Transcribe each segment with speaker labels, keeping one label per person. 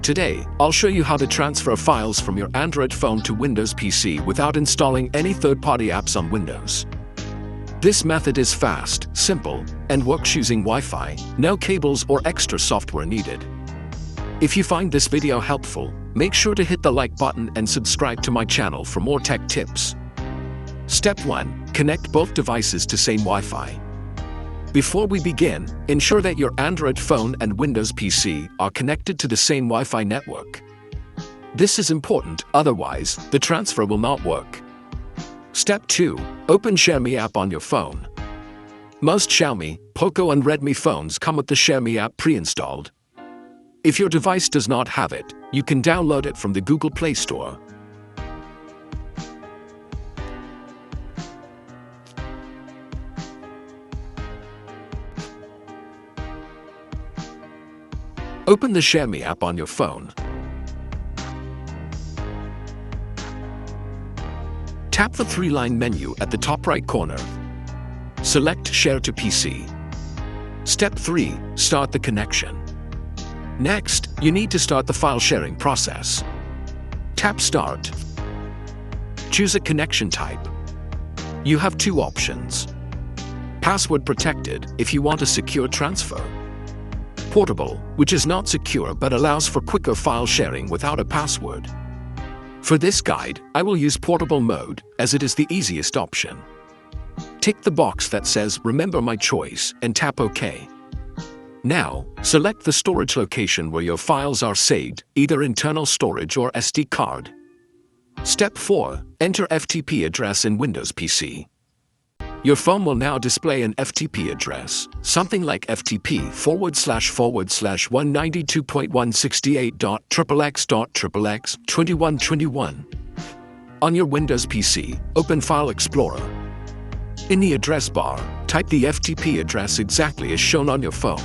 Speaker 1: Today, I'll show you how to transfer files from your Android phone to Windows PC without installing any third-party apps on Windows. This method is fast, simple, and works using Wi-Fi, no cables or extra software needed. If you find this video helpful, make sure to hit the like button and subscribe to my channel for more tech tips. Step 1. Connect both devices to same Wi-Fi. Before we begin, ensure that your Android phone and Windows PC are connected to the same Wi-Fi network. This is important, otherwise, the transfer will not work. Step 2. Open Xiaomi app on your phone. Most Xiaomi, POCO and Redmi phones come with the Xiaomi app pre-installed. If your device does not have it, you can download it from the Google Play Store. Open the Xiaomi app on your phone. Tap the three-line menu at the top right corner. Select Share to PC. Step 3. Start the connection. Next, you need to start the file sharing process. Tap Start. Choose a connection type. You have two options. Password protected if you want a secure transfer. Portable, which is not secure but allows for quicker file sharing without a password. For this guide, I will use portable mode as it is the easiest option. Tick the box that says Remember my choice and tap OK. Now, select the storage location where your files are saved, either internal storage or SD card. Step 4. Enter FTP address in Windows PC. Your phone will now display an FTP address, something like ftp://192.168.xxx.xxx2121. On your Windows PC, open File Explorer. In the address bar, type the FTP address exactly as shown on your phone.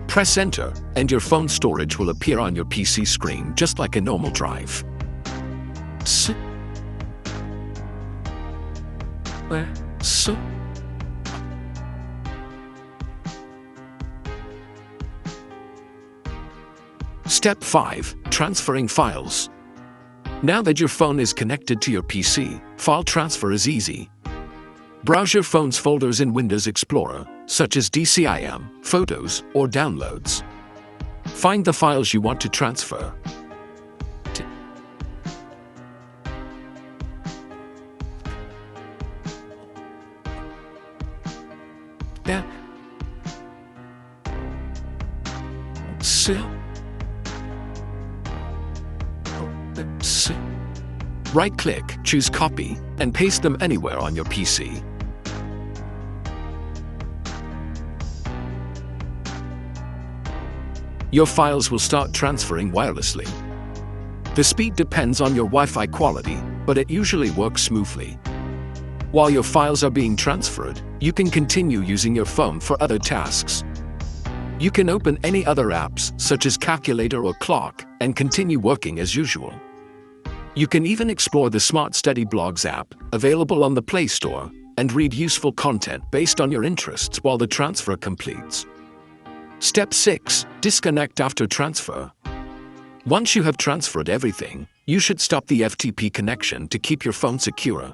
Speaker 1: Press Enter, and your phone storage will appear on your PC screen just like a normal drive. Step 5. Transferring files. Now that your phone is connected to your PC, file transfer is easy. Browse your phone's folders in Windows Explorer, such as DCIM, Photos, or Downloads. Find the files you want to transfer. Right-click, choose Copy, and paste them anywhere on your PC. Your files will start transferring wirelessly. The speed depends on your Wi-Fi quality, but it usually works smoothly. While your files are being transferred, you can continue using your phone for other tasks. You can open any other apps, such as calculator or clock, and continue working as usual. You can even explore the Smart Study Blogs app, available on the Play Store, and read useful content based on your interests while the transfer completes. Step 6. Disconnect after transfer. Once you have transferred everything, you should stop the FTP connection to keep your phone secure.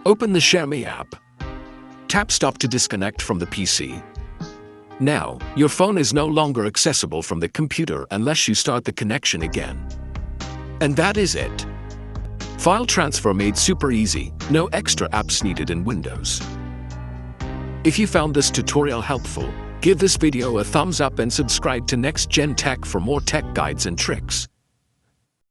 Speaker 1: Open the Xiaomi app. Tap Stop to disconnect from the PC. Now, your phone is no longer accessible from the computer unless you start the connection again. And that is it. File transfer made super easy, no extra apps needed in Windows. If you found this tutorial helpful, give this video a thumbs up and subscribe to Next Gen Tech for more tech guides and tricks.